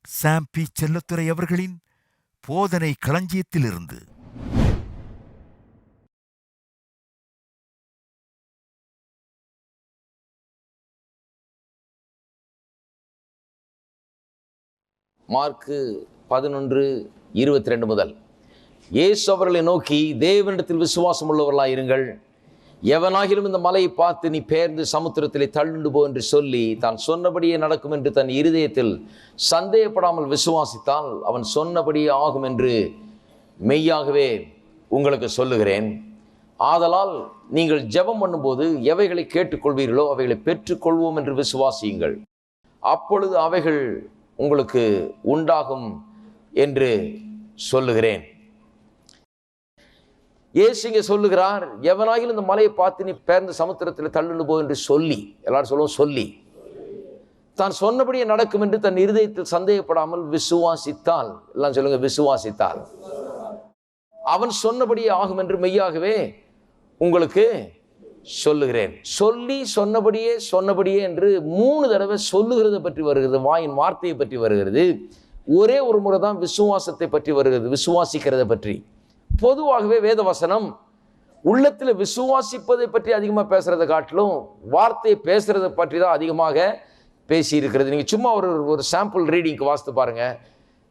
சாம் B. Chelladurai அவர்களின் போதனை களஞ்சியத்திலிருந்து. Mark 11:22 முதல். இயேசு அவர்களை நோக்கி, தேவனிடத்தில் விசுவாசம் உள்ளவர்களாய் இருங்கள். எவனாகிலும் இந்த மலையை பார்த்து நீ பெயர்ந்து சமுத்திரத்திலே தள்ளுண்டு போ என்று சொல்லி தான் சொன்னபடியே நடக்கும் என்று தன் இருதயத்தில் சந்தேகப்படாமல் விசுவாசித்தால் அவன் சொன்னபடியே ஆகும் என்று மெய்யாகவே உங்களுக்கு சொல்லுகிறேன். ஆதலால் நீங்கள் ஜெபம் பண்ணும்போது எவைகளை கேட்டுக்கொள்வீர்களோ அவைகளை பெற்றுக்கொள்வோம் என்று விசுவாசியுங்கள். அப்பொழுது அவைகள் உங்களுக்கு உண்டாகும் என்று சொல்லுகிறேன். இயேசு இங்கே சொல்லுகிறார், எவனாகிலும் இந்த மலையை பார்த்து நீ பெயர்ந்து சமுத்திரத்தில் தள்ளுண்டு போ என்று சொல்லி, எல்லாரும் சொல்லுவோம் சொல்லி, தான் சொன்னபடியே நடக்கும் என்று தன் இருதயத்தில் சந்தேகப்படாமல் விசுவாசித்தால், எல்லாம் சொல்லுங்க விசுவாசித்தால், அவன் சொன்னபடியே ஆகும் என்று மெய்யாகவே உங்களுக்கு சொல்லுகிறேன். சொல்லி சொன்னபடியே என்று 3 தடவை சொல்லுகிறத பற்றி வருகிறது, வாயின் வார்த்தையை பற்றி வருகிறது. ஒரே ஒரு முறை தான் விசுவாசத்தை பற்றி வருகிறது, விசுவாசிக்கிறத பற்றி. பொதுவாகவே வேதவசனம் உள்ளத்தில் விசுவாசிப்பதை பற்றி அதிகமாக பேசுறதை காட்டிலும் வார்த்தையை பேசுறதை பற்றி தான் அதிகமாக பேசி இருக்கிறது. நீங்கள் சும்மா ஒரு சாம்பிள் ரீடிங்க்கு வாசித்து பாருங்க,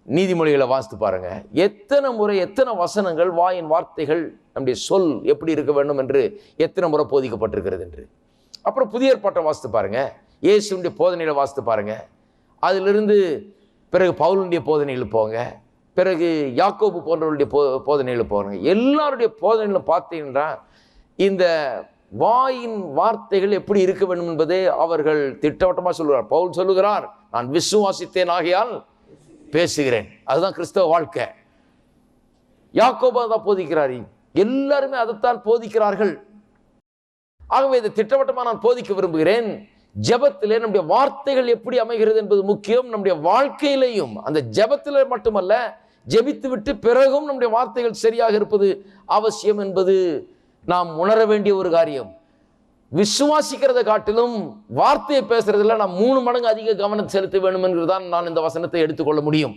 நீதிமொழிகளை வாசித்து பாருங்க, எத்தனை முறை எத்தனை வசனங்கள் வாயின் வார்த்தைகள் நம்முடைய சொல் எப்படி இருக்க வேண்டும் என்று எத்தனை முறை போதிக்கப்பட்டிருக்கிறது என்று. அப்புறம் புதிய ஏற்பாட்டை வாசித்து பாருங்க, இயேசுடைய போதனைகளை வாசித்து பாருங்க, அதிலிருந்து பிறகு பவுலுடைய போதனைகள் போங்க, பிறகு யாக்கோபு போன்றவருடைய போதனைகள் போகிறாங்க. எல்லாருடைய போதனைகளும் பார்த்தீங்கன்னா இந்த வாயின் வார்த்தைகள் எப்படி இருக்க வேண்டும் என்பதை அவர்கள் திட்டவட்டமாக சொல்லுகிறார். பவுல் சொல்லுகிறார், நான் விசுவாசித்தேன் ஆகையால் பேசுகிறேன். அதுதான் கிறிஸ்தவ வாழ்க்கை. யாக்கோபு தான் போதிக்கிறார், எல்லாருமே அதைத்தான் போதிக்கிறார்கள். ஆகவே இதை திட்டவட்டமாக நான் போதிக்க விரும்புகிறேன். ஜெபத்திலே நம்முடைய வார்த்தைகள் எப்படி அமைகிறது என்பது முக்கியம். நம்முடைய வாழ்க்கையிலையும் அந்த ஜெபத்திலே மட்டுமல்ல, ஜெபித்து விட்டு பிறகும் நம்முடைய வார்த்தைகள் சரியாக இருப்பது அவசியம் என்பது நாம் உணர வேண்டிய ஒரு காரியம். விசுவாசிக்கிறத காட்டிலும் வார்த்தையை பேசுறதுல நாம் 3 மடங்கு அதிக கவனம் செலுத்த வேண்டும் என்றுதான் நான் இந்த வசனத்தை எடுத்துக்கொள்ள முடியும்.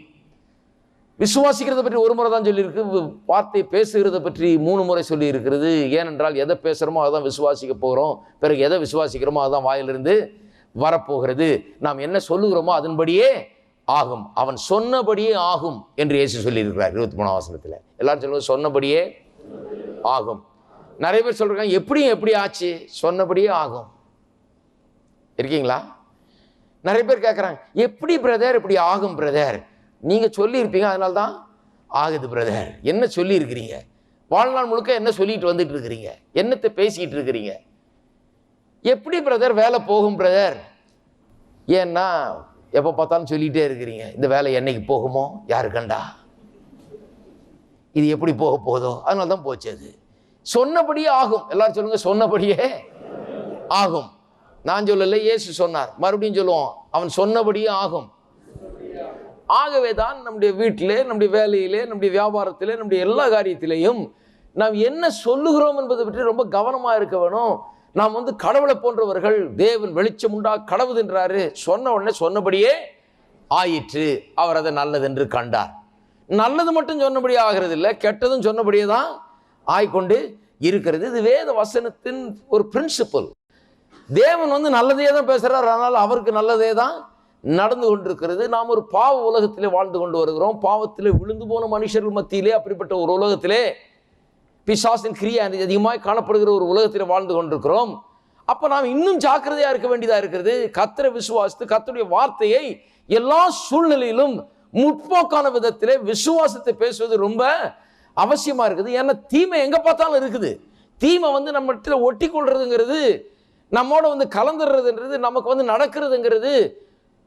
விசுவாசிக்கிறத பற்றி ஒரு முறை தான் சொல்லியிருக்கு, வார்த்தையை பேசுகிறத பற்றி 3 முறை சொல்லி இருக்கிறது. ஏனென்றால் எதை பேசுகிறோமோ அதான் விசுவாசிக்க போகிறோம், பிறகு எதை விசுவாசிக்கிறோமோ அதுதான் வாயிலிருந்து வரப்போகிறது. நாம் என்ன சொல்லுகிறோமோ அதன்படியே ஆகும், அவன் சொன்னபடியே ஆகும் என்று இயேசு சொல்லியிருக்கிறார் 23ஆம் வசனத்தில். எல்லாரும் சொல்லுவோம் சொன்னபடியே ஆகும். நிறைய பேர் சொல்றாங்க, எப்படி ஆச்சு, சொன்னபடியே ஆகும். இருக்கீங்களா? நிறைய பேர் கேட்குறாங்க, எப்படி பிரதர் இப்படி ஆகும் பிரதர்? நீங்கள் சொல்லியிருப்பீங்க அதனால தான் ஆகுது பிரதர். என்ன சொல்லியிருக்கிறீங்க? வாழ்நாள் முழுக்க என்ன சொல்லிட்டு வந்துட்டு இருக்கிறீங்க? என்னத்தை பேசிக்கிட்டு இருக்கிறீங்க? எப்படி பிரதர் வேலை போகும் பிரதர்? ஏன்னா எப்போ பார்த்தாலும் சொல்லிகிட்டே இருக்கிறீங்க, இந்த வேலை என்னைக்கு போகுமோ யாரு கண்டா, இது எப்படி போக போதோ, அதனால தான் போச்சு. அது சொன்னபடியே ஆகும். எல்லாரும் சொல்லுங்க சொன்னபடியே ஆகும். நான் சொல்லலை, இயேசு சொன்னார். மறுபடியும் சொல்லுவோம், அவன் சொன்னபடியே ஆகும். ஆகவே தான் நம்முடைய வீட்டிலே, நம்முடைய வேலையிலே, நம்முடைய வியாபாரத்திலே, நம்முடைய எல்லா காரியத்திலையும் நாம் என்ன சொல்லுகிறோம் என்பதை பற்றி ரொம்ப கவனமாக இருக்க வேணும். நாம் கடவுளை போன்றவர்கள். தேவன் வெளிச்சம் உண்டா கடவுள் என்றாரு, சொன்ன உடனே சொன்னபடியே ஆயிற்று. அவர் அதை நல்லது என்று கண்டார். நல்லது மட்டும் சொன்னபடியே ஆகிறது இல்லை, கெட்டதும் சொன்னபடியே தான் ஆய்கொண்டு இருக்கிறது. இது வேத வசனத்தின் ஒரு பிரின்சிபல். தேவன் நல்லதையே தான் பேசுறார், ஆனால் அவருக்கு நல்லதே தான் நடந்து கொண்டிருக்கிறது. நாம் ஒரு பாவ உலகத்திலே வாழ்ந்து கொண்டு வருகிறோம். பாவத்திலே விழுந்து போன மனுஷர்கள் மத்தியிலே, அப்படிப்பட்ட ஒரு உலகத்திலே, பிசாசின் கிரியை அதிகமாக காணப்படுகிற ஒரு உலகத்தில் வாழ்ந்து கொண்டிருக்கிறோம். அப்போ நாம் இன்னும் ஜாக்கிரதையாக இருக்க வேண்டியதாக இருக்கிறது. கர்த்தரை விசுவாசித்து கர்த்தருடைய வார்த்தையை எல்லா சூழ்நிலையிலும் முற்போக்கான விதத்திலே விசுவாசத்தை பேசுவது ரொம்ப அவசியமாக இருக்குது. ஏன்னா தீமை எங்கே பார்த்தாலும் இருக்குது. தீமை நம்ம ஒட்டி கொள்றதுங்கிறது, நம்மோட கலந்துடுறதுன்றது, நமக்கு நடக்கிறதுங்கிறது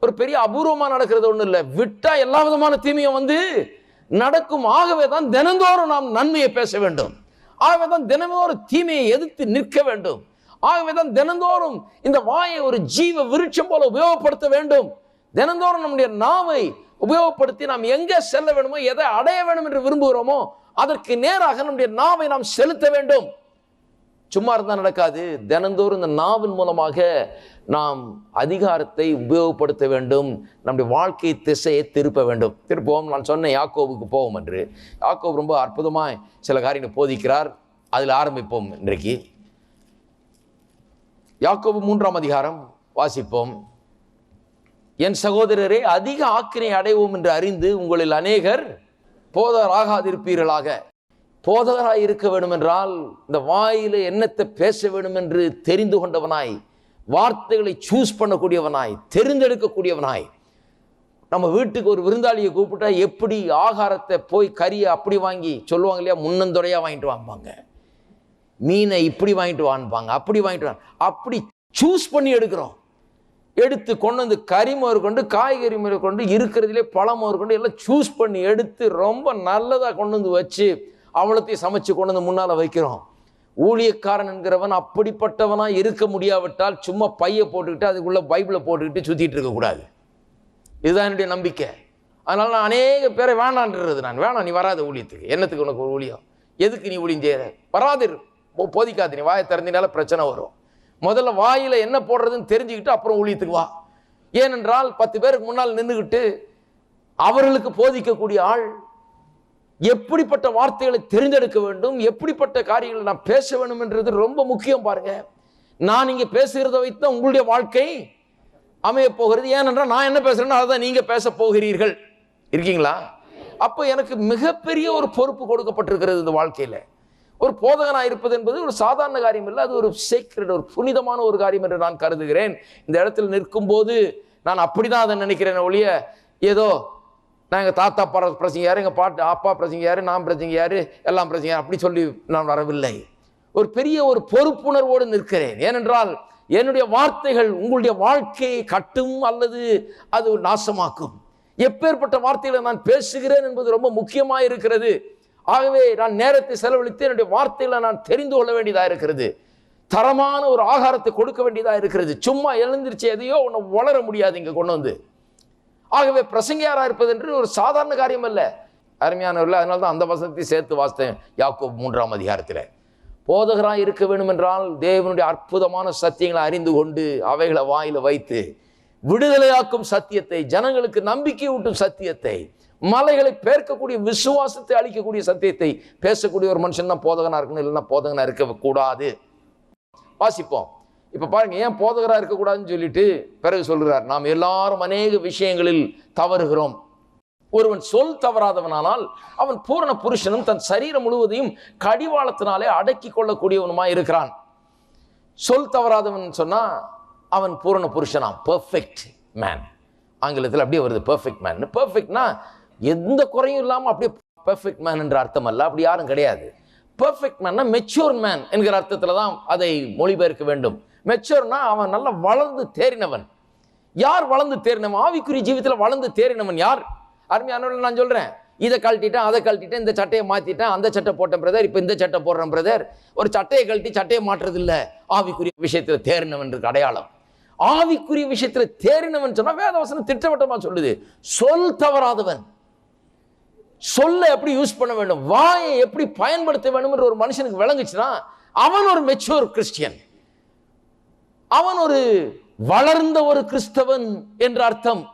ஒரு பெரிய அபூர்வமாக நடக்கிறது ஒன்றும் இல்லை. விட்டா எல்லா விதமான தீமையும் நடக்கும். ஆகவே தான் தினந்தோறும் நாம் நன்மையை பேச வேண்டும். ஆகவே தான் தினமும் ஒரு தீமையை எதிர்த்து நிற்க வேண்டும். ஆகவே தான் தினந்தோறும் இந்த வாயை ஒரு ஜீவ விருட்சம் போல உபயோகப்படுத்த வேண்டும். தினந்தோறும் நம்முடைய நாவை உபயோகப்படுத்தி நாம் எங்கே செல்ல வேண்டுமோ, எதை அடைய வேண்டும் என்று விரும்புகிறோமோ அதற்கு நேராக நம்முடைய நாவை நாம் செலுத்த வேண்டும். சும்மா இருந்தால் நடக்காது. தினந்தோறும் இந்த நாவின் மூலமாக நாம் அதிகாரத்தை உபயோகப்படுத்த வேண்டும். நம்முடைய வாழ்க்கை திசையை திருப்ப வேண்டும். திருப்பவும் நான் சொன்ன யாக்கோபுக்கு போவோம் என்று. யாக்கோபு ரொம்ப அற்புதமாக சில காரியங்களை போதிக்கிறார். அதில் ஆரம்பிப்போம். இன்றைக்கு யாக்கோபு 3ஆம் அதிகாரம் வாசிப்போம். என் சகோதரரே, அதிக ஆக்கினை அடைவோம் என்று அறிந்து உங்களில் அநேகர் போதகராகாதிருப்பீர்களாக. போதகராய் இருக்க வேண்டும் என்றால் இந்த வாயில என்னத்தை பேச வேண்டும் என்று தெரிந்து கொண்டவனாய், வார்த்தைகளை சூஸ் பண்ணக்கூடியவனாய், தெரிந்தெடுக்கக்கூடியவனாய். நம்ம வீட்டுக்கு ஒரு விருந்தாளியை கூப்பிட்டா எப்படி ஆகாரத்தை போய் கறியை அப்படி வாங்கி சொல்லுவாங்க இல்லையா, முன்னந்தொடையாக வாங்கிட்டு வாங்க, மீனை இப்படி வாங்கிட்டு வான்பாங்க, அப்படி வாங்கிட்டு வாங்க, அப்படி சூஸ் பண்ணி எடுக்கிறோம். எடுத்து கொண்டு வந்து கறி முதற்கொண்டு காய்கறி முதற்கொண்டு இருக்கிறதுலே பழம் முதற்கொண்டு எல்லாம் சூஸ் பண்ணி எடுத்து ரொம்ப நல்லதாக கொண்டு வந்து வச்சு அவ்வளோத்தையும் சமைச்சு கொண்டு வந்து முன்னால் வைக்கிறோம். ஊழியக்காரன் என்கிறவன் அப்படிப்பட்டவனாக இருக்க முடியாவிட்டால் சும்மா பையை போட்டுக்கிட்டு அதுக்குள்ளே பைபிளை போட்டுக்கிட்டு சுற்றிட்டு இருக்கக்கூடாது. இதுதான் என்னுடைய நம்பிக்கை. அதனால் நான் அநேக பேரை வேணான்றது. நான் வேணாம், நீ வராத ஊழியத்துக்கு, என்னத்துக்கு உனக்கு ஒரு ஊழியம், எதுக்கு நீ ஊழியம் செய்கிற, வராது, போதிக்காது, நீ வாயை திறந்தினால பிரச்சனை வரும். முதல்ல வாயில என்ன போடுறதுன்னு தெரிஞ்சுக்கிட்டு அப்புறம் ஊழியத்துக்கு வா. ஏனென்றால் 10 பேருக்கு முன்னால் நின்றுக்கிட்டு அவர்களுக்கு போதிக்கக்கூடிய ஆள் எப்படிப்பட்ட வார்த்தைகளை தெரிந்தெடுக்க வேண்டும், எப்படிப்பட்ட காரியங்களை நான் பேச வேண்டும் என்றது ரொம்ப முக்கியம். பாருங்க, நான் இங்கே பேசுகிறத வைத்து தான் உங்களுடைய வாழ்க்கை அமைய போகிறது. ஏனென்றால் நான் என்ன பேசுறேன்னா அதான் நீங்க பேச போகிறீர்கள். இருக்கீங்களா? அப்போ எனக்கு மிகப்பெரிய ஒரு பொறுப்பு கொடுக்கப்பட்டிருக்கிறது இந்த வாழ்க்கையில. ஒரு போதகனாக இருப்பது என்பது ஒரு சாதாரண காரியம் இல்லை, அது ஒரு சீக்ரெட், ஒரு புனிதமான ஒரு காரியம் என்று நான் கருதுகிறேன். இந்த இடத்துல நிற்கும் போது நான் அப்படிதான் அதை நினைக்கிறேன் ஒழிய ஏதோ நான் எங்கள் தாத்தா பிரசங்கியார், எங்கள் பாட்டு அப்பா பிரசங்கியார், நான் பிரசங்கியார், எல்லாம் பிரசங்கியார் அப்படி சொல்லி நான் வரவில்லை. ஒரு பெரிய ஒரு பொறுப்புணர்வோடு நிற்கிறேன். ஏனென்றால் என்னுடைய வார்த்தைகள் உங்களுடைய வாழ்க்கையை கட்டும் அல்லது அது நாசமாக்கும். எப்பேற்பட்ட வார்த்தைகளை நான் பேசுகிறேன் என்பது ரொம்ப முக்கியமாக இருக்கிறது. ஆகவே நான் நேரத்தை செலவழித்து என்னுடைய வார்த்தைகளை நான் தெரிந்து கொள்ள வேண்டியதாக இருக்கிறது. தரமான ஒரு ஆகாரத்தை கொடுக்க வேண்டியதாக இருக்கிறது. சும்மா எழுந்திருச்சு எதையோ ஒன்று வளர முடியாது இங்கே கொண்டு வந்து. ஆகவே பிரசங்கியாராக இருப்பது என்று ஒரு சாதாரண காரியம் அல்ல. அருமையானவர்கள், அதனால தான் அந்த வசனத்தை சேர்த்து வாசித்தேன். யாக்கோபு 3ஆம் அதிகாரத்தில் போதகராக இருக்க வேண்டும் என்றால் தேவனுடைய அற்புதமான சத்தியங்களை அறிந்து கொண்டு அவைகளை வாயில வைத்து விடுதலையாக்கும் சத்தியத்தை, ஜனங்களுக்கு நம்பிக்கை ஊட்டும் சத்தியத்தை, மலைகளை பேர்க்கக்கூடிய விசுவாசத்தை அளிக்கக்கூடிய சத்தியத்தை பேசக்கூடிய ஒரு மனுஷன் தான் போதகனா இருக்கணும். இல்லைன்னா போதகனா இருக்க கூடாது. வாசிப்போம். இப்ப பாருங்க, ஏன் போதகரா இருக்கக்கூடாதுன்னு சொல்லிட்டு பிறகு சொல்கிறார், நாம் எல்லாரும் அநேக விஷயங்களில் தவறுகிறோம். ஒருவன் சொல் தவறாதவனானால் அவன் பூரண புருஷனும் தன் சரீரம் முழுவதையும் கடிவாளத்தினாலே அடக்கி கொள்ளக்கூடியவனுமாய் இருக்கிறான். சொல் தவறாதவன் சொன்னா அவன் பூரண புருஷனா, பெர்ஃபெக்ட் மேன். ஆங்கிலத்தில் அப்படியே வருது பெர்ஃபெக்ட் மேன். பெர்ஃபெக்ட்னா எந்த குறையும் இல்லாமல் அப்படியே பெர்ஃபெக்ட் மேன் என்ற அர்த்தம் அல்ல, அப்படி யாரும் கிடையாது. பெர்ஃபெக்ட் மேன்னா மெச்சூர் மேன் என்கிற அர்த்தத்தில் தான் அதை மொழிபெயர்க்க வேண்டும். மெச்சூர்னா அவன் நல்லா வளர்ந்து தேறினவன். யார் வளர்ந்து தேறினவன்? ஆவிக்குரிய ஜீவிதத்தில் வளர்ந்து தேறினவன் யார்? அருமையானவர்கள், நான் சொல்றேன், இதை கழட்டிட்டேன், அதை கழட்டிட்டேன், இந்த சட்டையை மாத்திட்டேன், அந்த சட்டை போட்டேன் பிரதர், இப்போ இந்த சட்டை போடுறேன் பிரதர். ஒரு சட்டையை கழட்டி சட்டையை மாற்றுறது இல்லை ஆவிக்குரிய விஷயத்தில் தேறினவன் இருக்கு அடையாளம். ஆவிக்குரிய விஷயத்தில் தேறினவன் சொன்னா வேதவசனம் திட்டவட்டமா சொல்லுது, சொல் தவறாதவன். சொல்ல எப்படி யூஸ் பண்ண வேண்டும், வாயை எப்படி பயன்படுத்த வேண்டும் என்று ஒரு மனுஷனுக்கு விளங்குச்சுன்னா அவன் ஒரு மெச்சூர் கிறிஸ்டியன், அவன் ஒரு வளர்ந்த ஒரு கிறிஸ்தவன் என்று அர்த்தம்.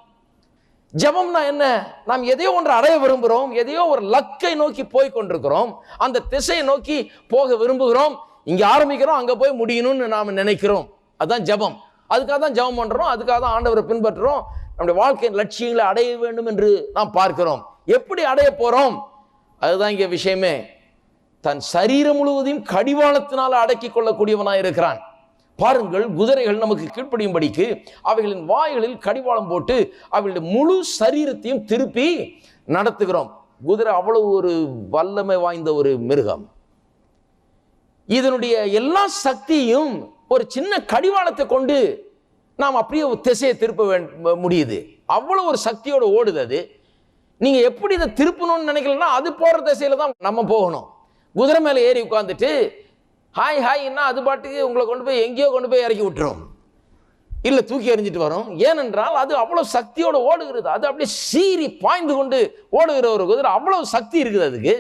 ஜெபம்னா என்ன? நாம் எதையோ ஒன்று அடைய விரும்புகிறோம், எதையோ ஒரு லக்கை நோக்கி போய் கொண்டிருக்கிறோம், அந்த திசையை நோக்கி போக விரும்புகிறோம். இங்க ஆரம்பிக்கிறோம், அங்க போய் முடியணும்னு நாம் நினைக்கிறோம். அதுதான் ஜெபம். அதுக்காக தான் ஜெபம் பண்றோம், அதுக்காக தான் ஆண்டவரை பின்பற்றுறோம். நம்முடைய வாழ்க்கையின் லட்சியங்களை அடைய வேண்டும் என்று நாம் பார்க்கிறோம். எப்படி அடைய போறோம்? அதுதான் இங்க விஷயமே. தன் சரீரம் முழுவதையும் கடிவாளத்தினால் அடக்கி கொள்ளக்கூடியவனாய் இருக்கிறான். பாருங்கள், குதிரைகள் நமக்கு கீழ்ப்படியும்படிக்கு அவைகளின் வாய்களில் கடிவாளம் போட்டு அவைகளுடைய முழு சரீரத்தையும் திருப்பி நடத்துகிறோம். குதிரை அவ்வளவு ஒரு வல்லமை வாய்ந்த ஒரு மிருகம். இதனுடைய எல்லா சக்தியும் ஒரு சின்ன கடிவாளத்தை கொண்டு நாம் அப்படியே திசையை திருப்ப முடியுது. அவ்வளவு ஒரு சக்தியோடு ஓடுது அது. நீங்க எப்படி இதை திருப்பணும்னு நினைக்கலன்னா அது போற திசையில தான் நம்ம போகணும். குதிரை மேல ஏறி உட்கார்ந்துட்டு ஹாய் ஹாய்னா அது பாட்டுக்கு உங்களை கொண்டு போய் எங்கேயோ கொண்டு போய் இறக்கி விட்டுரும், இல்லை தூக்கி எறிஞ்சிட்டு வரும். ஏனென்றால் அது அவ்வளவு சக்தியோடு ஓடுகிறது. அது அப்படியே சீறி பாய்ந்து கொண்டு ஓடுகிற ஒரு குதிரை, அவ்வளவு சக்தி இருக்குது அதுக்கு.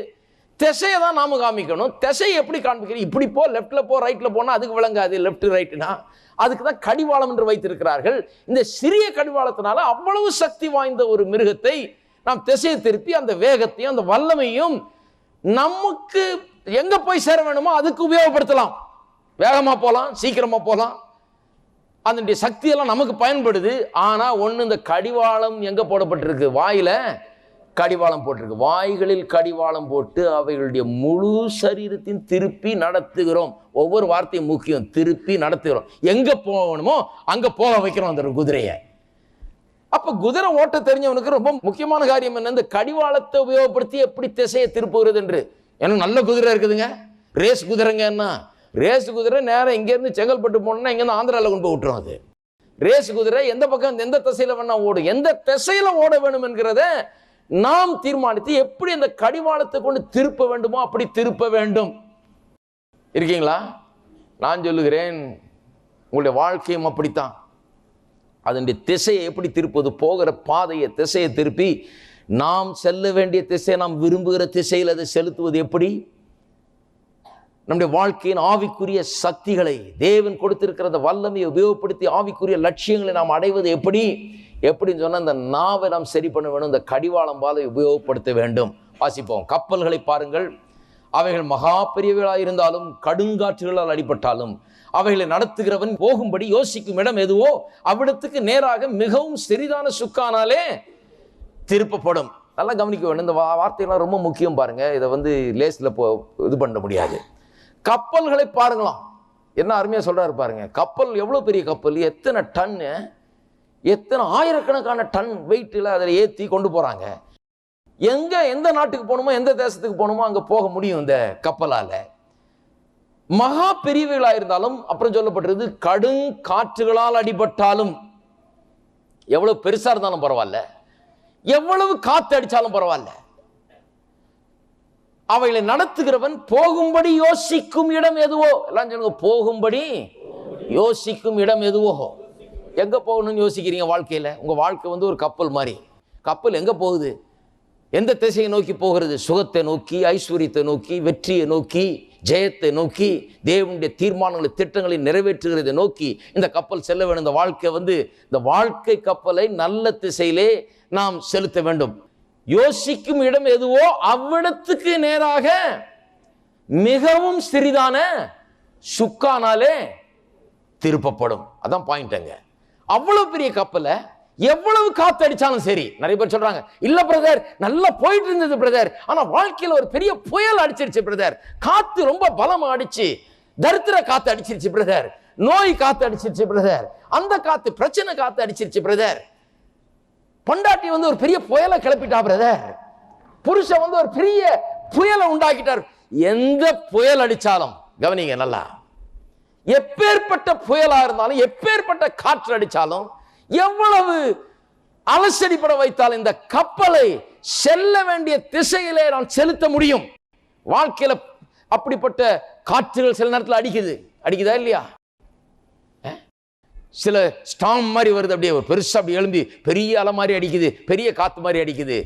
திசையை தான் நாம காமிக்கணும். திசையை எப்படி காண்பிக்கிறோம்? இப்படி போ, லெஃப்ட்ல போ, ரைட்ல போனா அதுக்கு விளங்காது. லெஃப்ட் ரைட்னா அதுக்கு தான் கடிவாளம் என்று வைத்திருக்கிறார்கள். இந்த சிறிய கடிவாளத்தினால அவ்வளவு சக்தி வாய்ந்த ஒரு மிருகத்தை நாம் திசையை திருப்பி அந்த வேகத்தையும் அந்த வல்லமையும் நமக்கு எங்க போய் சேர வேணுமோ அதுக்கு உபயோகப்படுத்தலாம். வேகமா போலாம், சீக்கிரமா போலாம், அதனுடைய சக்தியெல்லாம் நமக்கு பயன்படுது. ஆனா ஒண்ணு, இந்த கடிவாளம் எங்க போடப்பட்டிருக்கு? வாயில கடிவாளம் போட்டிருக்கு. வாய்களில் கடிவாளம் போட்டு அவைகளுடைய முழு சரீரத்தையும் திருப்பி நடத்துகிறோம். ஒவ்வொரு வார்த்தையும் முக்கியம். திருப்பி நடத்துகிறோம். எங்க போகணுமோ அங்க போக வைக்கிறோம் அந்த குதிரையை. அப்ப குதிரை ஓட்ட தெரிஞ்சவனுக்கு ரொம்ப முக்கியமான காரியம் என்ன? இந்த கடிவாளத்தை உபயோகப்படுத்தி எப்படி திசையை திருப்புகிறது என்று. ஏன்னா நல்ல குதிரை இருக்குதுங்க, ரேஸ் குதிரைங்க. என்ன ரேஸ் குதிரை நேரம் இங்க இருந்து செங்கல்பட்டு போனோம்னா இங்க இருந்து ஆந்திரால கொண்டு போய் விட்டுரும். அது ரேஸ் குதிரை எந்த பக்கம் எந்த திசையில வேணா ஓடும். எந்த திசையில ஓட வேணும் என்கிறத நாம் தீர்மானித்து எப்படி அந்த கடிவாளத்தை கொண்டு திருப்ப வேண்டுமோ அப்படி திருப்ப வேண்டும். இருக்கீங்களா? நான் சொல்லுகிறேன், உங்களுடைய வாழ்க்கையும் அப்படித்தான். அதனுடைய திசையை எப்படி திருப்பது? போகிற பாதையை திசையை திருப்பி நாம் செல்ல வேண்டிய திசையை, நாம் விரும்புகிற திசையில் அதை செலுத்துவது எப்படி? நம்முடைய வாழ்க்கையின் ஆவிக்குரிய சக்திகளை, தேவன் கொடுத்திருக்கிற வல்லமையை உபயோகப்படுத்தி ஆவிக்குரிய லட்சியங்களை நாம் அடைவது எப்படி? எப்படின்னு சொன்னா, இந்த நாவை நாம் சரி பண்ண வேணும். இந்த கடிவாளம் பாலை உபயோகப்படுத்த வேண்டும். வாசிப்போம். கப்பல்களை பாருங்கள். அவைகள் மகா பெரியவைகளாக இருந்தாலும் கடுங்காற்றுகளால் அடிபட்டாலும் அவைகளை நடத்துகிறவன் போகும்படி யோசிக்கும் இடம் எதுவோ அவ்விடத்துக்கு நேராக மிகவும் சிறிதான சுக்கானாலே திருப்பப்படும். நல்லா கவனிக்க வேண்டும். இந்த வார்த்தைகள்லாம் ரொம்ப முக்கியம் பாருங்க. இதை லேஸ்ல இது பண்ண முடியாது. கப்பல்களை பாருங்களாம். என்ன அருமையா சொல்றாரு பாருங்க. கப்பல் எவ்வளவு பெரிய கப்பல், எத்தனை டன்னு, எத்தனை ஆயிரக்கணக்கான டன் வெயிட்ல அதில் ஏற்றி கொண்டு போறாங்க. எந்த நாட்டுக்கு போகணுமோ, எந்த தேசத்துக்கு போகணுமோ அங்க போக முடியும் இந்த கப்பலால. மகா பெரியவைகளா இருந்தாலும், அப்புறம் சொல்லப்பட்டிருக்கு கடும் காற்றுகளால் அடிபட்டாலும், எவ்வளவு பெருசா இருந்தாலும் பரவாயில்ல, எவ்வளவு காத்து அடிச்சாலும் பரவாயில்ல, அவைகளை நடத்துகிறவன் போகும்படி யோசிக்கும் இடம் எதுவோ. எல்லாம் சொல்லுங்க, போகும்படி யோசிக்கும் இடம் எதுவோ. எங்க போகணும்னு யோசிக்கிறீங்க வாழ்க்கையில? உங்க வாழ்க்கை ஒரு கப்பல் மாதிரி. கப்பல் எங்க போகுது? எந்த திசையை நோக்கி போகிறது? சுகத்தை நோக்கி, ஐஸ்வர்யத்தை நோக்கி, வெற்றியை நோக்கி, ஜெயத்தை நோக்கி, தேவனுடைய தீர்மானங்களை திட்டங்களை நிறைவேற்றுகிறதை நோக்கி இந்த கப்பல் செல்ல வேண்டும். இந்த வாழ்க்கை இந்த வாழ்க்கை கப்பலை நல்ல திசையிலே நாம் செலுத்த வேண்டும். யோசிக்கும் இடம் எதுவோ அவ்விடத்துக்கு நேராக மிகவும் சிறிதான சுக்கானாலே திருப்பப்படும். அதான் பாயிண்ட். அவ்வளவு பெரிய கப்பலை எவ்வளவு காத்து அடிச்சாலும் சரி. நிறைய பேர் சொல்றாங்க, இல்ல பிரதர் நல்லா போயிட்டு இருந்தது பிரதர், ஆனா வாழ்க்கையில ஒரு பெரிய புயல் அடிச்சிருச்சு பிரதர், காத்து ரொம்ப பலமா அடிச்சு, தரித்திர காத்து அடிச்சிருச்சு பிரதர், நோய் காத்து அடிச்சிருச்சு பிரதர், அந்த காத்து பிரச்சனை காத்து அடிச்சிருச்சு பிரதர், பொண்டாட்டி ஒரு பெரிய புயலை கிளப்பிட்டா பிரதர், புருஷன் ஒரு பெரிய புயலை உண்டாக்கிட்டார். எந்த புயல் அடிச்சாலும் கவனிங்க நல்லா, எப்பேற்பட்ட புயலா இருந்தாலும், எப்பேற்பட்ட காற்று அடிச்சாலும், எவ்வளவு அலசடிப்பட வைத்தாலும் இந்த கப்பலை செல்ல வேண்டிய திசையிலே நான் செலுத்த முடியும். வாழ்க்கையில அப்படிப்பட்ட காற்றுகள் சில நேரத்தில் அடிக்குதா இல்லையா? சில ஸ்டாம் மாதிரி வருது, அப்படியே ஒரு பெருசா அப்படி எழும்பி பெரிய அலை மாதிரி அடிக்குது, பெரிய காத்து மாதிரி அடிக்குது.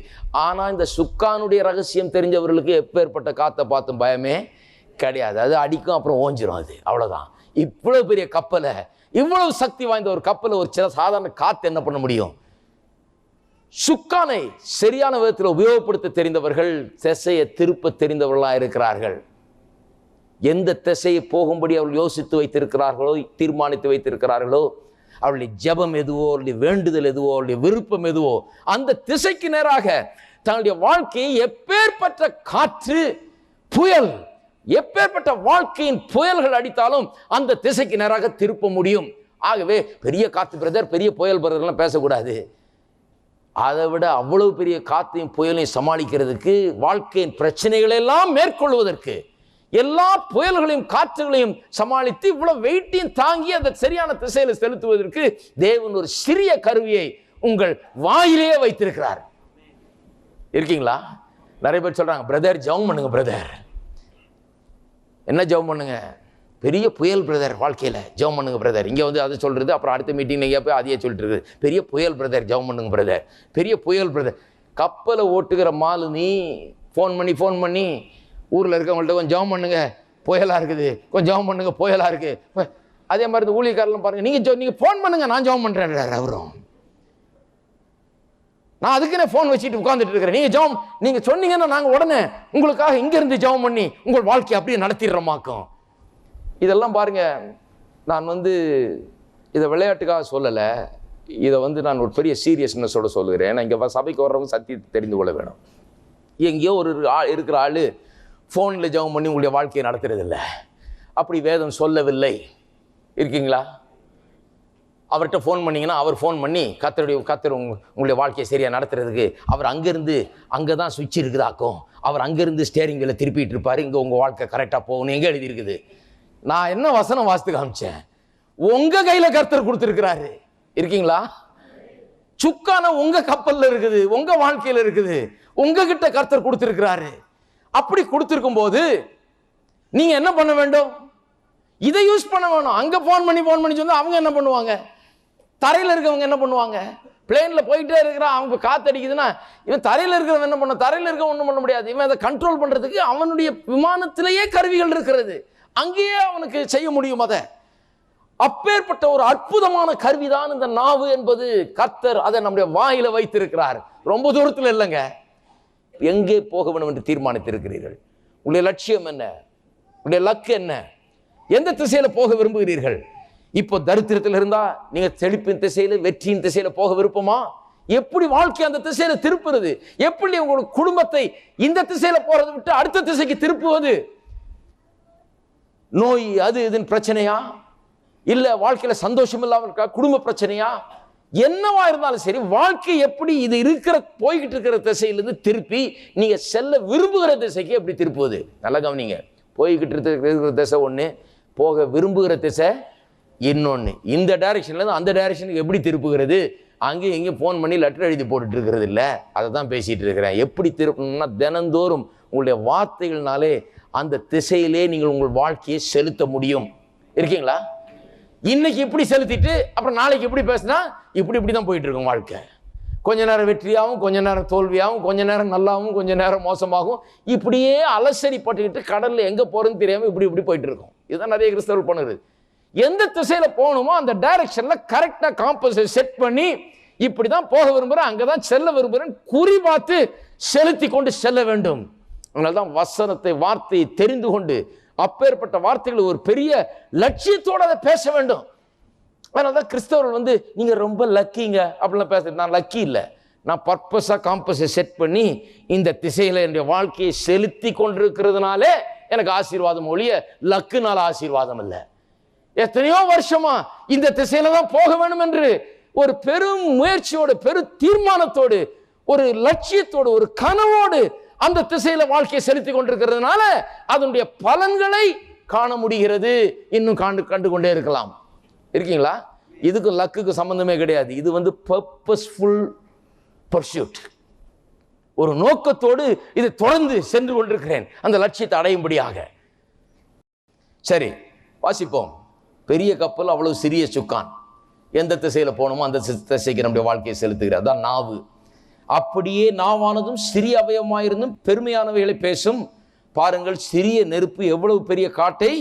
ஆனா இந்த சுக்கானுடைய ரகசியம் தெரிஞ்சவர்களுக்கு எப்பேற்பட்ட காத்தை பார்த்தும் பயமே கிடையாது. அது அடிக்கும், அப்புறம் ஓஞ்சிரும். அது அவ்வளவுதான். இவ்வளவு பெரிய கப்பலை, இவ்வளவு சக்தி வாய்ந்த ஒரு கப்பலை ஒரு சில சாதாரண காத்து என்ன பண்ண முடியும்? சுக்கானை சரியான விதத்தில் உபயோகப்படுத்த தெரிந்தவர்கள், திசையை திருப்ப தெரிந்தவர்களா இருக்கிறார்கள். எந்த திசையை போகும்படி அவர்கள் யோசித்து வைத்திருக்கிறார்களோ, தீர்மானித்து வைத்திருக்கிறார்களோ, அவருடைய ஜெபம் எதுவோ, அவருடைய வேண்டுதல் எதுவோ, அவருடைய விருப்பம் எதுவோ, அந்த திசைக்கு நேராக தன்னுடைய வாழ்க்கையை எப்பேற்பட்ட காற்று, புயல், எப்பேற்பட்ட வாழ்க்கையின் புயல்கள் அடித்தாலும் அந்த திசைக்கு நேராக திருப்ப முடியும். ஆகவே பெரிய காத்து பிரதர், பெரிய புயல் பிரதர்லாம் பேசக்கூடாது. அதை விட அவ்வளவு பெரிய காத்தையும் புயலையும் சமாளிக்கிறதுக்கு, வாழ்க்கையின் பிரச்சனைகளை எல்லாம் மேற்கொள்வதற்கு, எல்லா புயல்களையும் காற்றுகளையும் சமாளித்து இவ்வளவு வெயிட்டையும் தாங்கி அந்த சரியான திசையில செலுத்துவதற்கு தேவன் ஒரு சிறிய கருவியை உங்கள் வாயிலேயே வைத்திருக்கிறார். இருக்கீங்களா? நிறைய பேர் சொல்றாங்க, பிரதர் ஜெபம் பண்ணுங்க பிரதர். என்ன ஜெபம் பண்ணுங்க? பெரிய புயல் பிரதர், வாழ்க்கையில ஜெபம் பண்ணுங்க பிரதர். இங்க அதை சொல்றது, அப்புறம் அடுத்த மீட்டிங் நீங்க போய் அதையே சொல்லிட்டு இருக்குது. பெரிய புயல் பிரதர், ஜெபம் பண்ணுங்க பிரதர், பெரிய புயல் பிரதர். கப்பலை ஓட்டுகிற மாலுமி ஃபோன் பண்ணி ஊரில் இருக்கவங்கள்ட்ட கொஞ்சம் ஜெபம் பண்ணுங்க புயலாக இருக்குது, கொஞ்சம் ஜெபம் பண்ணுங்க புயலாக இருக்குது. அதே மாதிரி இந்த ஊழியக்காரெல்லாம் பாருங்கள், நீங்கள் ஃபோன் பண்ணுங்க நான் ஜெபம் பண்ணுறேன். அவரும் நான் அதுக்குன்னே ஃபோன் வச்சுட்டு உட்காந்துட்டு இருக்கிறேன். நீங்கள் சொன்னீங்கன்னா நாங்கள் உடனே உங்களுக்காக இங்கேருந்து ஜெபம் பண்ணி உங்கள் வாழ்க்கையை அப்படியே நடத்திடுறோமாக்கும். இதெல்லாம் பாருங்க, நான் இதை விளையாட்டுக்காக சொல்லலை, இதை நான் ஒரு பெரிய சீரியஸ்னஸோட சொல்லுகிறேன். ஏன்னா இங்கே சபைக்கு வர்றவங்க சத்தியத்தை தெரிந்து கொள்ள வேணும். எங்கேயோ இருக்கிற ஆள் ஃபோனில் ஜெபம் பண்ணி உங்களுடைய வாழ்க்கையை நடத்துறதில்ல, அப்படி வேதம் சொல்லவில்லை. இருக்கீங்களா? அவர்கிட்ட ஃபோன் பண்ணிங்கன்னா அவர் ஃபோன் பண்ணி கர்த்தர் உங்களுடைய வாழ்க்கையை சரியாக நடத்துறதுக்கு அவர் அங்கே தான் சுவிட்ச் இருக்குதாக்கும், அவர் அங்கேருந்து ஸ்டேரிங் வீலை திருப்பிட்டு இருப்பார், இங்கே உங்கள் வாழ்க்கை கரெக்டாக போகணும் எங்கே எழுதியிருக்குது. நான் என்ன வசனம் வாசித்து காமிச்சேன்? உங்கள் கையில் கர்த்தர் கொடுத்துருக்கிறாரு. இருக்கீங்களா? சுக்கான உங்கள் கப்பலில் இருக்குது, உங்கள் வாழ்க்கையில் இருக்குது, உங்ககிட்ட கர்த்தர் கொடுத்துருக்கிறாரு. அப்படி கொடுத்துருக்கும் போது நீங்கள் என்ன பண்ண வேண்டும்? இதை யூஸ் பண்ண வேணும். அங்கே ஃபோன் பண்ணி சொன்னால் அவங்க என்ன பண்ணுவாங்க? தரையில் இருக்கவங்க என்ன பண்ணுவாங்க? பிளேனில் போயிட்டே இருக்கிறான், அவங்க காத்தடிக்குதுன்னா இவன் தரையில் இருக்கிறவன் என்ன பண்ண? தரையில் இருக்க ஒன்றும் பண்ண முடியாது. இவன் அதை கண்ட்ரோல் பண்ணுறதுக்கு அவனுடைய விமானத்திலேயே கருவிகள் இருக்கிறது, அங்கேயே அவனுக்கு செய்ய முடியும். அதை அப்பேற்பட்ட ஒரு அற்புதமான கருவிதான் இந்த நாவு என்பது. கர்த்தர் அதை நம்முடைய வாயில வைத்திருக்கிறார். ரொம்ப தூரத்தில் இல்லைங்க, எங்கே போக வேண்டும் என்று தீர்மானித்திருக்கிறீர்கள்? உங்களுடைய லட்சியம் என்ன? உங்களுடைய லக்கு என்ன? எந்த திசையில போக விரும்புகிறீர்கள்? இப்போ தரித்திரத்தில் இருந்தா நீங்க செழிப்பின் திசையில, வெற்றியின் திசையில போக விருப்பமா? எப்படி வாழ்க்கை அந்த திசையில திருப்புறது? எப்படி உங்களோட குடும்பத்தை இந்த திசையில போறதை விட்டு அடுத்த திசைக்கு திருப்புவது? நோய் அது இதுன்னு பிரச்சனையா, இல்ல வாழ்க்கையில சந்தோஷம் இல்லாமல் இருக்கா, குடும்ப பிரச்சனையா, என்னவா இருந்தாலும் சரி, வாழ்க்கை எப்படி இது போய்கிட்டு இருக்கிற திசையிலிருந்து திருப்பி நீங்க செல்ல விரும்புகிற திசைக்கு எப்படி திருப்புவது? நல்லா கவனிங்க. போய்கிட்டு இருக்கிற திசை ஒண்ணு, போக விரும்புகிற திசை இன்னொன்று. இந்த டைரக்ஷன்ல இருந்து அந்த டைரக்ஷனுக்கு எப்படி திருப்புகிறது? அங்கேயும் எங்கேயும் ஃபோன் பண்ணி லெட்டர் எழுதி போட்டுட்டு இருக்கிறது இல்லை, அதை தான் பேசிட்டு இருக்கிறேன். எப்படி திருப்பணும்னா தினந்தோறும் உங்களுடைய வார்த்தைகள்னாலே அந்த திசையிலே நீங்கள் உங்கள் வாழ்க்கையை செலுத்த முடியும். இருக்கீங்களா? இன்னைக்கு இப்படி செலுத்திட்டு அப்புறம் நாளைக்கு எப்படி பேசினா இப்படி தான் போயிட்டு இருக்கும் வாழ்க்கை. கொஞ்ச நேரம் வெற்றியாகவும், கொஞ்ச நேரம் தோல்வியாகவும், கொஞ்ச நேரம் நல்லாவும், கொஞ்ச நேரம் மோசமாகவும், இப்படியே அலசரி பட்டுக்கிட்டு கடல்ல எங்க போறதுன்னு தெரியாம இப்படி போயிட்டு இருக்கும். இதுதான் நிறைய கிறிஸ்தவர்கள் பண்ணுது. எந்த திசையில போகணுமோ அந்த டைரக்ஷன்ல கரெக்டா காம்பஸ் செட் பண்ணி இப்படிதான் போக விரும்புறேன், அங்கதான் செல்ல விரும்புறேன், குறி பார்த்து செலுத்தி கொண்டு செல்ல வேண்டும். அதனால்தான் வசனத்தை, வார்த்தையை தெரிந்து கொண்டு அப்பேற்பட்ட வார்த்தைகள் ஒரு பெரிய லட்சியத்தோடு அதை பேச வேண்டும். அதனால்தான் கிறிஸ்தவர்கள் நீங்க ரொம்ப லக்கிங்க அப்படிலாம் பேசுறது. நான் லக்கி இல்லை, நான் பர்பஸா காம்பஸை செட் பண்ணி இந்த திசையில என்னுடைய வாழ்க்கையை செலுத்தி கொண்டிருக்கிறதுனாலே எனக்கு ஆசீர்வாதம் ஒழிய லக்குனால ஆசீர்வாதம் இல்லை. எத்தனையோ வருஷமா இந்த திசையில தான் போக வேண்டும் என்று ஒரு பெரும் முயற்சியோடு, பெரும் தீர்மானத்தோடு, ஒரு லட்சியத்தோடு, ஒரு கனவோடு அந்த திசையில வாழ்க்கையை செலுத்தி கொண்டிருக்கிறதுனால அதனுடைய பலன்களை காண முடிகிறது. இன்னும் கண்டு கொண்டே இருக்கலாம். இருக்கீங்களா? இதுக்கு லக்குக்கு சம்பந்தமே கிடையாது. இது பர்பஸ்ஃபுல் பர்சூட். ஒரு நோக்கத்தோடு இது தொடர்ந்து சென்று கொண்டிருக்கிறேன் அந்த லட்சியத்தை அடையும்படியாக. சரி, வாசிப்போம். பெரிய கப்பல் அவ்வளவு சிறிய சுக்கான். எந்த திசையில போகணுமோ அந்த திசைக்கு நம்முடைய வாழ்க்கையை செலுத்துகிறார். அதான் நாவு. அப்படியே நாவானதும் சிறிய அவயமாயிருந்தும் பெருமையானவைகளை பேசும். பாருங்கள், சிறிய நெருப்பு எவ்வளவு பெரிய காட்டை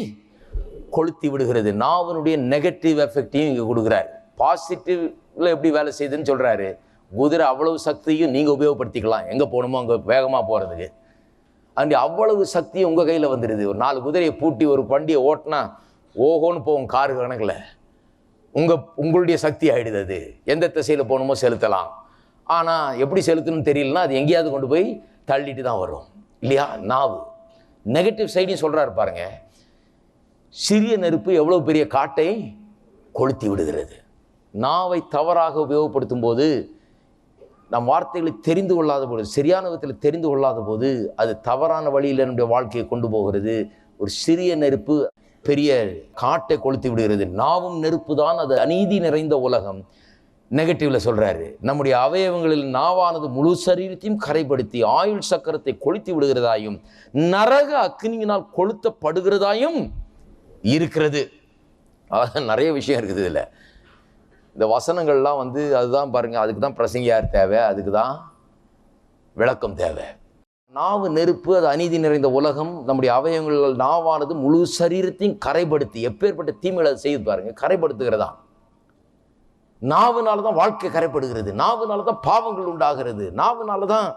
கொளுத்தி விடுகிறது. நாவனுடைய நெகட்டிவ் எஃபெக்டையும் இங்க கொடுக்குறாரு. பாசிட்டிவ்ல எப்படி வேலை செய்யுதுன்னு சொல்றாரு. குதிரை அவ்வளவு சக்தியும் நீங்க உபயோகப்படுத்திக்கலாம், எங்க போகணுமோ அங்க வேகமா போறதுக்கு. அண்ட் அவ்வளவு சக்தியும் உங்க கையில வந்துடுது. ஒரு 4 குதிரையை பூட்டி ஒரு வண்டியை ஓட்டினா ஓஹோன்னு போகும் காரு கணக்குல. உங்களுடைய சக்தி ஆயிடுது. அது எந்த திசையில போகணுமோ செலுத்தலாம். ஆனா எப்படி செலுத்தணும்னு தெரியலன்னா அது எங்கேயாவது கொண்டு போய் தள்ளிட்டு தான் வரும், இல்லையா? நாவு நெகட்டிவ் சைடையும் சொல்றாரு பாருங்க. சிறிய நெருப்பு எவ்வளவு பெரிய காட்டை கொளுத்தி விடுகிறது. நாவை தவறாக உபயோகப்படுத்தும் போது, நம் வார்த்தைகளை தெரிந்து கொள்ளாத போது, சரியான விதத்தில் தெரிந்து கொள்ளாத போது அது தவறான வழியில் நம்முடைய வாழ்க்கையை கொண்டு போகிறது. ஒரு சிறிய நெருப்பு பெரிய காட்டை கொளுத்தி விடுகிறது. நாவும் நெருப்பு தான், அது அநீதி நிறைந்த உலகம். நெகட்டிவ்ல சொல்றாரு, நம்முடைய அவயவங்களில் நாவானது முழு சரீரத்தையும் கரைப்படுத்தி ஆயுள் சக்கரத்தை கொளுத்தி விடுகிறதாயும் நரக அக்னியினால் கொளுத்தப்படுகிறதாயும் இருக்கிறது. அதான் நிறைய விஷயம் இருக்குது இதுல. இந்த வசனங்கள்லாம் அதுதான் பாருங்க, அதுக்கு தான் பிரசங்கியார் தேவை, அதுக்கு தான் விளக்கம் தேவை. நாவு நெருப்பு, அது அநீதி நிறைந்த உலகம். நம்முடைய அவயவங்கள் நாவானது முழு சரீரத்தையும் கரைப்படுத்தி எப்பேற்பட்ட தீமைகளை அதை செய்து பாருங்க, கரைப்படுத்துகிறதா. நாவுனால தான் வாழ்க்கை கரைப்படுகிறது, நாவுனால தான் பாவங்கள் உண்டாகிறது, நாவுனால தான்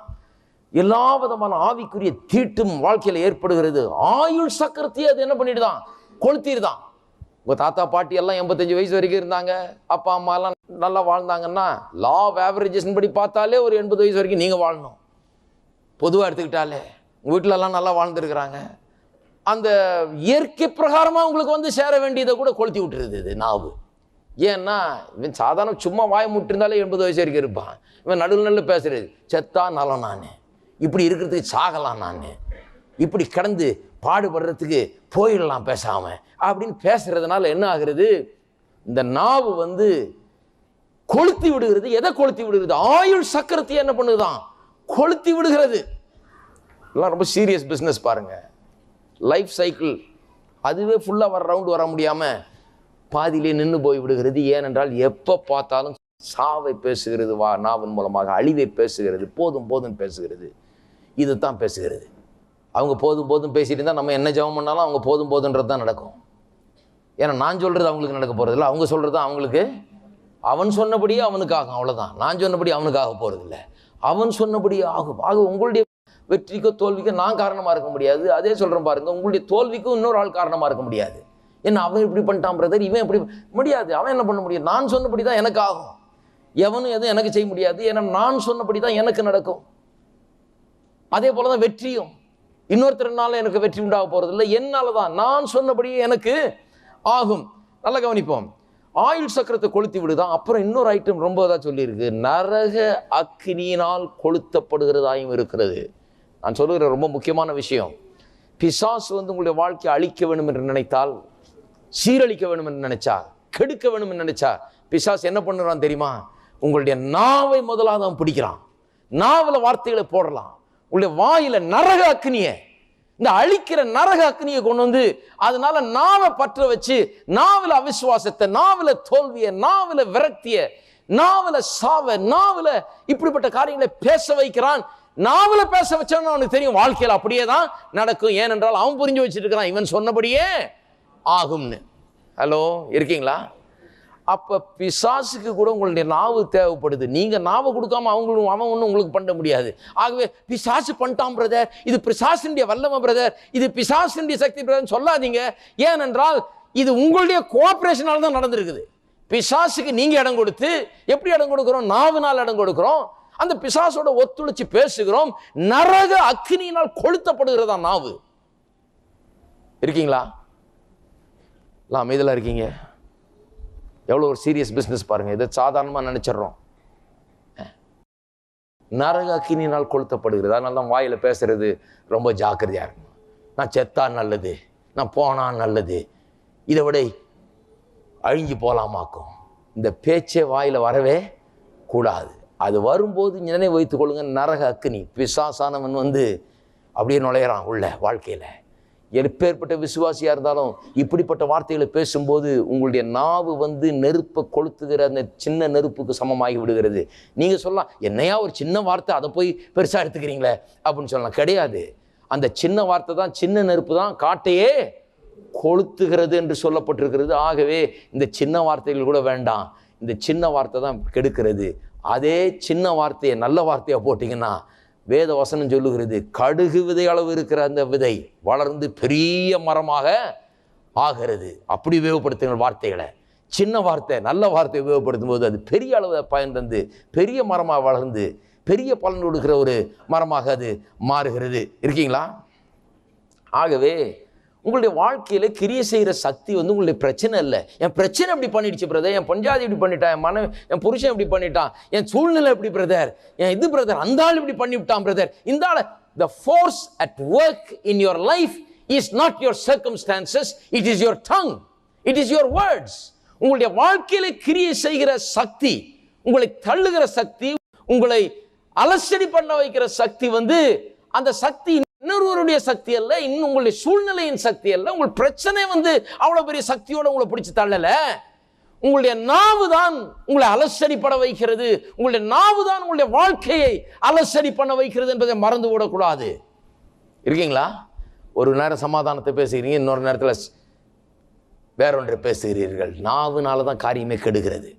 எல்லா விதமான ஆவிக்குரிய தீட்டும் வாழ்க்கையில ஏற்படுகிறது. ஆயுள் சக்கரத்தையே அது என்ன பண்ணிடுதான், கொளுத்திடுதான். உங்க தாத்தா பாட்டி எல்லாம் 85 வயசு வரைக்கும் இருந்தாங்க, அப்பா அம்மா எல்லாம் நல்லா வாழ்ந்தாங்கன்னா லா ஆஃப் ஆவரேஜஸ் படி பார்த்தாலே ஒரு 80 வயசு வரைக்கும் நீங்க வாழணும். பொதுவாக எடுத்துக்கிட்டாலே உங்கள் வீட்டிலலாம் நல்லா வாழ்ந்துருக்கிறாங்க. அந்த இயற்கை பிரகாரமாக உங்களுக்கு வந்து சேர வேண்டியதை கூட கொளுத்தி விட்டுருது இது நாவு. ஏன்னா இவன் சாதாரண சும்மா வாய் முட்டிருந்தாலே 80 வயசு வரைக்கும் இருப்பான். இவன் நடுவில் பேசுறது, செத்தா நலம் நான், இப்படி இருக்கிறதுக்கு சாகலாம் நான், இப்படி கடந்து பாடுபடுறதுக்கு போயிடலாம் பேசாம அப்படின்னு பேசுறதுனால என்ன ஆகுறது, இந்த நாவு வந்து கொளுத்தி விடுகிறது. எதை கொளுத்தி விடுகிறது? ஆயுள் சக்கரத்தை என்ன பண்ணுதான், கொளுத்தி விடுகிறது. எல்லாம் ரொம்ப சீரியஸ் பிஸ்னஸ் பாருங்க. லைஃப் சைக்கிள் அதுவே ஃபுல்லாக ரவுண்டு வர முடியாமல் பாதியிலே நின்று போய் விடுகிறது. ஏனென்றால் எப்போ பார்த்தாலும் சாவை பேசுகிறது, நாவின் மூலமாக அழிவை பேசுகிறது, போதும் போதும் பேசுகிறது, இதுதான் பேசுகிறது. அவங்க போதும் போதும் பேசிட்டு இருந்தால் நம்ம என்ன ஜெபம் பண்ணாலும் அவங்க போதும் போதுன்றது தான் நடக்கும். ஏன்னா நான் சொல்கிறது அவங்களுக்கு நடக்க போகிறதில்ல, அவங்க சொல்கிறது அவங்களுக்கு, அவன் சொன்னபடியே அவனுக்கு ஆகும், அவ்வளோதான். நான் சொன்னபடி அவனுக்கு ஆக போகிறதில்ல, அவன் சொன்னபடியே ஆகும். ஆக உங்களுடைய வெற்றிக்கோ தோல்விக்கோ நான் காரணமாக இருக்க முடியாது. அதே சொல்கிறேன் பாருங்க, உங்களுடைய தோல்விக்கும் இன்னொரு ஆள் காரணமாக இருக்க முடியாது. ஏன்னா அவன் இப்படி பண்ணிட்டான் பிரதர், இவன் எப்படி முடியாது. அவன் என்ன பண்ண முடியும்? நான் சொன்னபடி தான் எனக்கு ஆகும். எவனும் எதுவும் எனக்கு செய்ய முடியாது. ஏன்னா நான் சொன்னபடி தான் எனக்கு நடக்கும். அதே போல தான் வெற்றியும். இன்னொருத்தர்னால எனக்கு வெற்றி உண்டாக போகிறதில்லை, என்னால் தான். நான் சொன்னபடியே எனக்கு ஆகும். நல்லா கவனிப்போம். ஆயுள் சக்கரத்தை கொளுத்தி விடுதான். அப்புறம் இன்னொரு ஐட்டம் ரொம்ப இதாக சொல்லியிருக்கு, நரக அக்கினியினால் கொளுத்தப்படுகிறதாயும் இருக்கிறது. நான் சொல்லுகிற ரொம்ப முக்கியமான விஷயம், பிசாசு வந்து உங்களுடைய வாழ்க்கையை அழிக்க வேண்டும் என்று நினைத்தால், சீரழிக்க வேண்டும் என்று நினைச்சா, கெடுக்க வேண்டும் என்று நினைச்சா, பிசாசு என்ன பண்ணுறான் தெரியுமா? உங்களுடைய நாவை முதலாக அவன் பிடிக்கிறான். நாவில் வார்த்தைகளை போடலாம். உங்களுடைய வாயில நரக அக்னியை, இந்த அழிக்கிற நரக அக்னியை கொண்டு வந்து அதனால நாவை பற்ற வச்சு, நாவில் அவிசுவாசத்தை, நாவில் தோல்வியை, நாவில் விரக்திய, நாவில் சாவ, நாவில் இப்படிப்பட்ட காரியங்களை பேச வைக்கிறான். நாவல பேச வச்சான்னு அவனுக்கு தெரியும் வாழ்க்கையில் அப்படியே தான் நடக்கும். ஏனென்றால் அவன் புரிஞ்சு வச்சுட்டு இருக்கிறான், இவன் சொன்னபடியே ஆகும்னு. ஹலோ, இருக்கீங்களா? அப்ப பிசாசுக்கு கூட உங்களுடைய நாவு தேவைப்படுது. நீங்க நாவை கொடுக்காம அவன் ஒன்றும் உங்களுக்கு பண்ண முடியாது. ஆகவே பிசாசு பண்ணிட்டான் பிரதர், இது பிசாசுடைய வல்லமை பிரதர், இது பிசாசுடைய சக்தி பிரதர் சொல்லாதீங்க. ஏனென்றால் இது உங்களுடைய கோஆபரேஷனால தான் நடந்திருக்குது. பிசாசுக்கு நீங்க இடம் கொடுத்து, எப்படி இடம் கொடுக்கிறோம்? நாவினால் இடம் கொடுக்கிறோம். அந்த பிசாசோட ஒத்துழைச்சு பேசுகிறோம். நரக அக்னியினால் கொளுத்தப்படுகிறதா நாவு. இருக்கீங்களா? எல்லாம் அமைதியா இருக்கீங்க? எவ்வளவு ஒரு சீரியஸ் பிசினஸ் பாருங்க. இதை சாதாரணமா நினைச்சிடறோம். நரக அக்னியினால் கொளுத்தப்படுகிறது. அதனால தான் வாயில பேசுறது ரொம்ப ஜாக்கிரதையா இருக்கும். நான் செத்தா நல்லது, நான் போனா நல்லது, இதை விட அழிஞ்சு போலாமாக்கும். இந்த பேச்சே வாயில வரவே கூடாது. அது வரும்போது நினைவு வைத்துக் கொள்ளுங்க, நரக அக்னி, பிசாசானவன் வந்து அப்படியே நுழையிறான் உள்ள வாழ்க்கையில. எப்பேற்பட்ட விசுவாசியா இருந்தாலும் இப்படிப்பட்ட வார்த்தைகளை பேசும்போது உங்களுடைய நாவு வந்து நெருப்பை கொளுத்துகிற அந்த சின்ன நெருப்புக்கு சமமாகி விடுகிறது. நீங்க சொல்லலாம், என்னையா ஒரு சின்ன வார்த்தை, அதை போய் பெருசா எடுத்துக்கிறீங்களே அப்படின்னு சொல்லலாம். கிடையாது. அந்த சின்ன வார்த்தை தான், சின்ன நெருப்பு தான் காட்டையே கொளுத்துகிறது என்று சொல்லப்பட்டிருக்கிறது. ஆகவே இந்த சின்ன வார்த்தைகள் கூட வேண்டாம், இந்த சின்ன வார்த்தை தான் கெடுக்கிறது. அதே சின்ன வார்த்தையை நல்ல வார்த்தையா போட்டீங்கன்னா, வேத வசனம் சொல்லுகிறது, கடுகு விதை அளவு இருக்கிற அந்த விதை வளர்ந்து பெரிய மரமாக ஆகிறது. அப்படி உபயோகப்படுத்துங்கள் வார்த்தைகளை. சின்ன வார்த்தை நல்ல வார்த்தையை உபயோகப்படுத்தும் போது அது பெரிய அளவு பயன் தந்து பெரிய மரமாக வளர்ந்து பெரிய பலன் கொடுக்கிற ஒரு மரமாக அது மாறுகிறது. இருக்கீங்களா? ஆகவே உங்களுடைய வாழ்க்கையில கிரியை செய்கிற சக்தி வந்து உங்களுடைய பிரச்சனை இல்லை. என் பிரச்சனை எப்படி பண்ணிடுச்சு பிரதர், என் பஞ்சாதி இப்படி பண்ணிட்டான், என் மனைவி, என் புருஷன் இப்படி பண்ணிட்டான், என் சூழ்நிலை எப்படி பிரதர், என் இது பிரதர், அந்த ஆள் இப்படி பண்ணிவிட்டான் பிரதர், இந்த ஆள். The force at work in your life is not your circumstances, it is your tongue, it is your words. உங்களுடைய வாழ்க்கையில கிரியை செய்கிற சக்தி, உங்களை தள்ளுகிற சக்தி, உங்களை அலசடி பண்ண வைக்கிற சக்தி வந்து, அந்த சக்தி இன்னொருவருடைய சக்தி அல்ல, இன்னும் உங்களுடைய சூழ்நிலையின் சக்தி அல்ல. உங்கள் பிரச்சனை வந்து அவ்வளவு பெரிய சக்தியோட உங்களை பிடிச்சு தள்ளல. உங்களுடைய நாவு தான் உங்களை அலசடிப்பட வைக்கிறது. உங்களுடைய நாவு தான் உங்களுடைய வாழ்க்கையை அலசடி பண்ண வைக்கிறது என்பதை மறந்து விடக்கூடாது. இருக்கீங்களா? ஒரு நேரம் சமாதானத்தை பேசுகிறீங்க, இன்னொரு நேரத்தில் வேறொன்றை பேசுகிறீர்கள். நாவுனால தான் காரியமே கெடுகிறது.